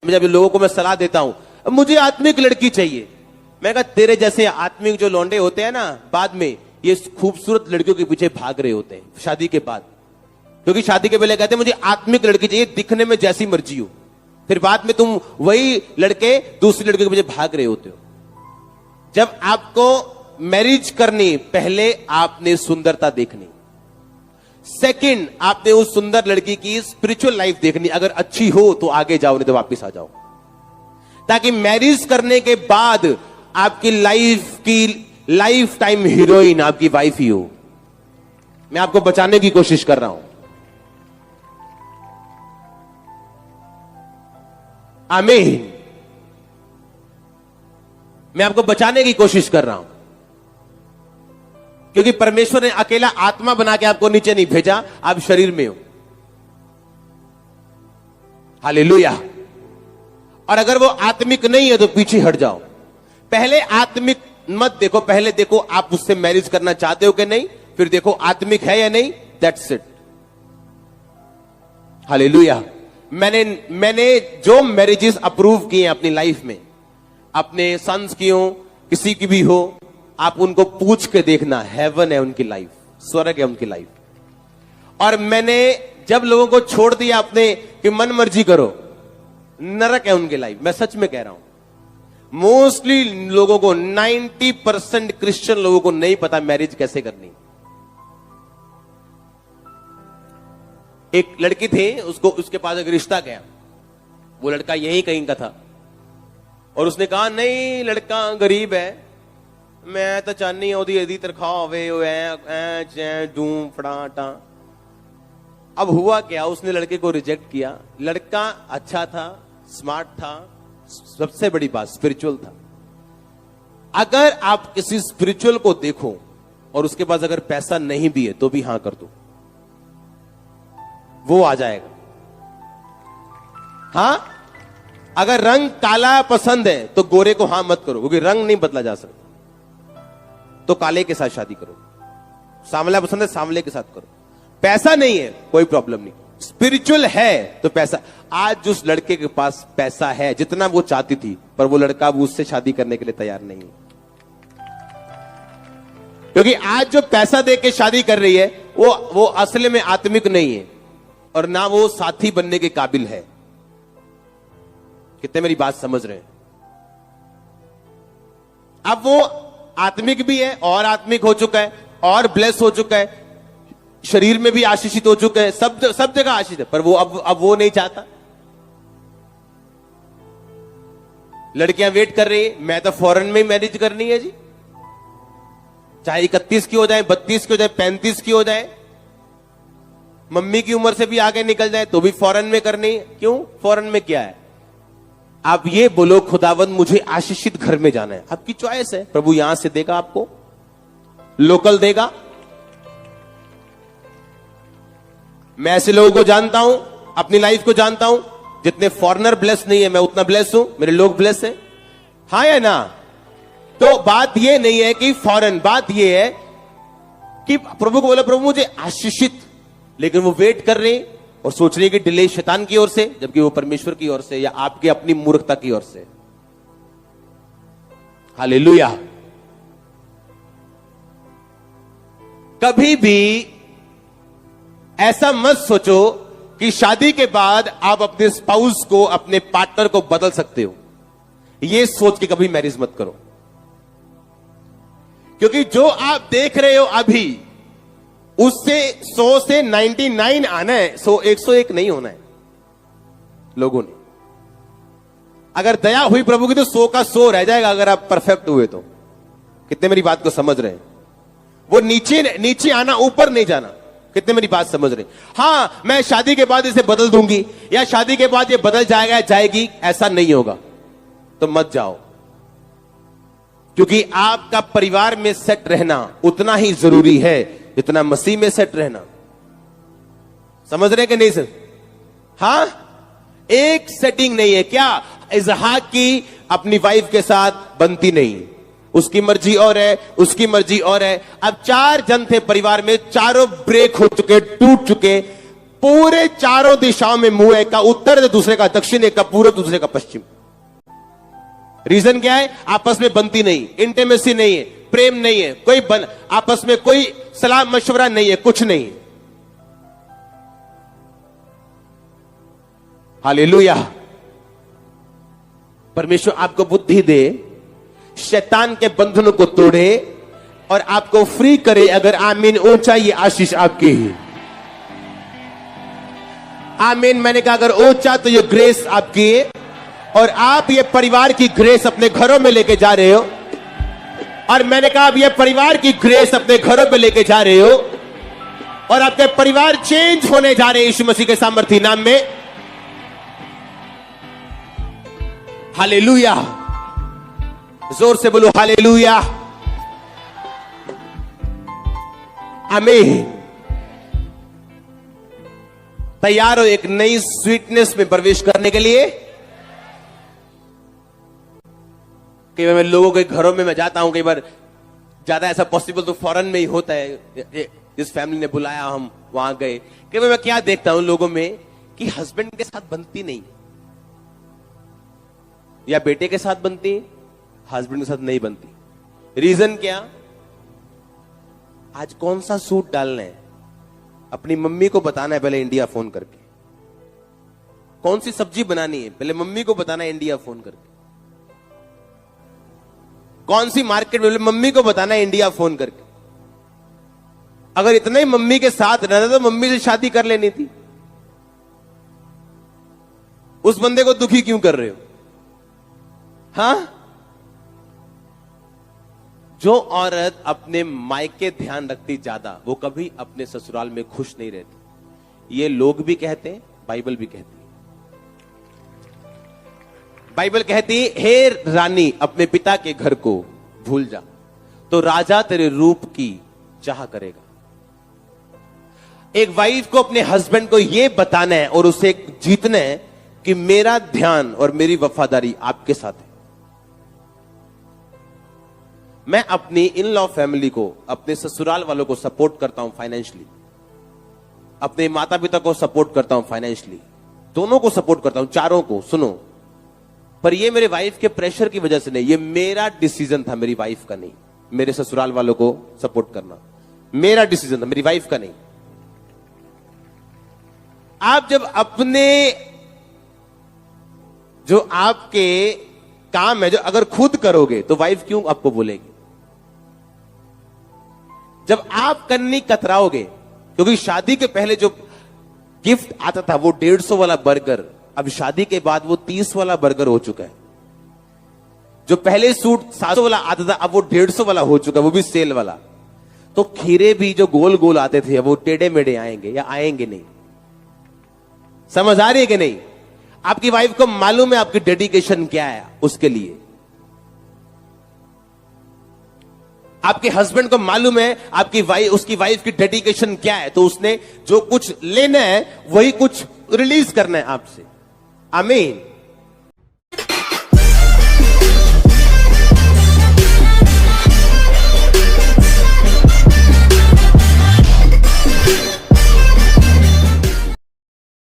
मैं जब लोगों को मैं सलाह देता हूं, मुझे आत्मिक लड़की चाहिए, मैं कहा तेरे जैसे आत्मिक जो लौंडे होते हैं ना, बाद में ये खूबसूरत लड़कियों के पीछे भाग रहे होते हैं शादी के बाद। क्योंकि शादी के पहले कहते हैं मुझे आत्मिक लड़की चाहिए, दिखने में जैसी मर्जी हो, फिर बाद में तुम वही लड़के दूसरी लड़की के पीछे भाग रहे होते हो। जब आपको मैरिज करनी, पहले आपने सुंदरता देखनी, सेकंड आपने उस सुंदर लड़की की स्पिरिचुअल लाइफ देखनी। अगर अच्छी हो तो आगे जाओ, नहीं तो वापस आ जाओ, ताकि मैरिज करने के बाद आपकी लाइफ टाइम हीरोइन आपकी वाइफ ही हो। मैं आपको बचाने की कोशिश कर रहा हूं। आमीन। मैं आपको बचाने की कोशिश कर रहा हूं, क्योंकि परमेश्वर ने अकेला आत्मा बना के आपको नीचे नहीं भेजा, आप शरीर में हो। हालेलुया। और अगर वो आत्मिक नहीं है तो पीछे हट जाओ। पहले आत्मिक मत देखो, पहले देखो आप उससे मैरिज करना चाहते हो कि नहीं, फिर देखो आत्मिक है या नहीं। That's it. हालेलुया। मैंने जो मैरिजेस अप्रूव किए अपनी लाइफ में, अपने सन्स की हो, किसी की भी हो, आप उनको पूछ के देखना, हेवन है उनकी लाइफ, स्वर्ग है उनकी लाइफ। और मैंने जब लोगों को छोड़ दिया अपने कि मन मर्जी करो, नरक है उनकी लाइफ। मैं सच में कह रहा हूं, मोस्टली लोगों को 90% क्रिश्चियन लोगों को नहीं पता मैरिज कैसे करनी। एक लड़की थी, उसके पास एक रिश्ता गया, वो लड़का यहीं कहीं का था, और उसने कहा नहीं लड़का गरीब है, मैं तो चाहनी ओदी एदी तनख्वाह होवे डूम फड़ाटा। अब हुआ क्या, उसने लड़के को रिजेक्ट किया। लड़का अच्छा था, स्मार्ट था, सबसे बड़ी बात स्पिरिचुअल था। अगर आप किसी स्पिरिचुअल को देखो और उसके पास अगर पैसा नहीं भी है तो भी हां कर दो, वो आ जाएगा। हां, अगर रंग काला पसंद है तो गोरे को हां मत करो, क्योंकि रंग नहीं बदला जा सकता। तो काले के साथ शादी करो। सांवला पसंद है, सांवले के साथ करो। पैसा नहीं है कोई प्रॉब्लम नहीं, स्पिरिचुअल है तो पैसा। आज उस लड़के के पास पैसा है जितना वो चाहती थी, पर वो लड़का अब उससे शादी करने के लिए तैयार नहीं है, क्योंकि आज जो पैसा दे के शादी कर रही है वो असल में आत्मिक नहीं है, और ना वो साथी बनने के काबिल है। कितने मेरी बात समझ रहे हैं? अब वो आत्मिक भी है और आत्मिक हो चुका है और ब्लेस हो चुका है, शरीर में भी आशीषित हो चुका है, सब जगह आशीषित है, पर वो अब वो नहीं चाहता। लड़कियां वेट कर रही है, मैं तो फॉरेन में मैरिज करनी है जी, चाहे 31 की हो जाए, 32 की हो जाए, 35 की हो जाए, मम्मी की उम्र से भी आगे निकल जाए तो भी फॉरेन में करनी है। क्यों? फॉरेन में क्या है? आप ये बोलो खुदावंद मुझे आशीषित घर में जाना है, आपकी चॉइस है, प्रभु यहां से देगा आपको, लोकल देगा। मैं ऐसे लोगों को जानता हूं, अपनी लाइफ को जानता हूं, जितने फॉरेनर ब्लेस नहीं है मैं उतना ब्लेस हूं, मेरे लोग ब्लेस हैं। हाँ या ना? तो बात यह नहीं है कि फॉरेन, बात यह है कि प्रभु को बोला प्रभु मुझे आशीषित, लेकिन वो वेट कर रहे हैं और सोच रही है कि डिले शैतान की ओर से, जबकि वो परमेश्वर की ओर से या आपकी अपनी मूर्खता की ओर से। हालेलुया। कभी भी ऐसा मत सोचो कि शादी के बाद आप अपने स्पाउस को, अपने पार्टनर को बदल सकते हो। यह सोच के कभी मैरिज मत करो, क्योंकि जो आप देख रहे हो अभी, उससे 100 से 99 आना है, 101 नहीं होना है। लोगों ने अगर दया हुई प्रभु की तो 100 का 100 रह जाएगा, अगर आप परफेक्ट हुए तो। कितने मेरी बात को समझ रहे हैं? वो नीचे आना, ऊपर नहीं जाना। कितने मेरी बात समझ रहे? हां, मैं शादी के बाद इसे बदल दूंगी या शादी के बाद ये बदल जाएगा जाएगी, ऐसा नहीं होगा। तो मत जाओ, क्योंकि आपका परिवार में सेट रहना उतना ही जरूरी है जितना मसीह में सेट रहना। समझ रहे कि नहीं सर? हां, एक सेटिंग नहीं है। क्या इसहाक की अपनी वाइफ के साथ बनती नहीं, उसकी मर्जी और है, उसकी मर्जी और है। अब 4 जन थे परिवार में, चारों ब्रेक हो चुके, टूट चुके, पूरे चारों दिशाओं में मुंह, एक का उत्तर तो दूसरे का दक्षिण, एक का पूर्व दूसरे का पश्चिम। रीजन क्या है? आपस में बनती नहीं, इंटीमेसी नहीं है, प्रेम नहीं है, आपस में कोई सलाह मशवरा नहीं है, कुछ नहीं है। हालेलुया। परमेश्वर आपको बुद्धि दे, शैतान के बंधनों को तोड़े और आपको फ्री करे। अगर आमीन ऊंचा, ये आशीष आपकी ही। आमीन। मैंने कहा अगर ऊंचा तो ये ग्रेस आपकी है, और आप ये परिवार की ग्रेस अपने घरों में लेके जा रहे हो। और मैंने कहा आप ये परिवार की ग्रेस अपने घरों में लेके जा रहे हो, और आपके परिवार चेंज होने जा रहे हैं यीशु मसीह के सामर्थी नाम में। हालेलुया। जोर से बोलो हालेलुया। आमीन। तैयार हो एक नई स्वीटनेस में प्रवेश करने के लिए? कई बार मैं लोगों के घरों में मैं जाता हूं, कई बार ज्यादा ऐसा पॉसिबल तो फॉरेन में ही होता है। जिस फैमिली ने बुलाया हम वहां गए। कई बार मैं क्या देखता हूं लोगों में कि हस्बैंड के साथ बनती नहीं, या बेटे के साथ बनती, हस्बैंड के साथ नहीं बनती। रीजन क्या? आज कौन सा सूट डालना है अपनी मम्मी को बताना है पहले इंडिया फोन करके। कौन सी सब्जी बनानी है पहले मम्मी को बताना है इंडिया फोन करके। कौन सी मार्केट में मम्मी को बताना है इंडिया फोन करके। अगर इतना ही मम्मी के साथ रहना तो मम्मी से शादी कर लेनी थी। उस बंदे को दुखी क्यों कर रहे हो? हाँ? जो औरत अपने मायके ध्यान रखती ज्यादा, वो कभी अपने ससुराल में खुश नहीं रहती। ये लोग भी कहते हैं, बाइबल भी कहती है। बाइबल कहती है, हे रानी अपने पिता के घर को भूल जा, तो राजा तेरे रूप की चाह करेगा। एक वाइफ को अपने हस्बैंड को यह बताना है और उसे जीतना है कि मेरा ध्यान और मेरी वफादारी आपके साथ है। मैं अपनी इन लॉ फैमिली को, अपने ससुराल वालों को सपोर्ट करता हूं फाइनेंशियली, अपने माता पिता को सपोर्ट करता हूं फाइनेंशियली, दोनों को सपोर्ट करता हूं, चारों को। सुनो, पर ये मेरे वाइफ के प्रेशर की वजह से नहीं, ये मेरा डिसीजन था, मेरी वाइफ का नहीं। मेरे ससुराल वालों को सपोर्ट करना मेरा डिसीजन था, मेरी वाइफ का नहीं। आप जब अपने जो आपके काम है, जो अगर खुद करोगे तो वाइफ क्यों आपको बोलेगी? जब आप करनी कतराओगे, क्योंकि शादी के पहले जो गिफ्ट आता था वो 150 वाला बर्गर, अब शादी के बाद वो 30 वाला बर्गर हो चुका है। जो पहले सूट 700 वाला आता था, अब वो 150 वाला हो चुका है, वो भी सेल वाला। तो खीरे भी जो गोल गोल आते थे, वो टेढ़े मेढ़े आएंगे या आएंगे नहीं। समझ आ रही है कि नहीं? आपकी वाइफ को मालूम है आपकी डेडिकेशन क्या है उसके लिए। आपके हस्बैंड को मालूम है आपकी वाइफ, उसकी वाइफ की डेडिकेशन क्या है, तो उसने जो कुछ लेना है वही कुछ रिलीज करना है आपसे। आमीन।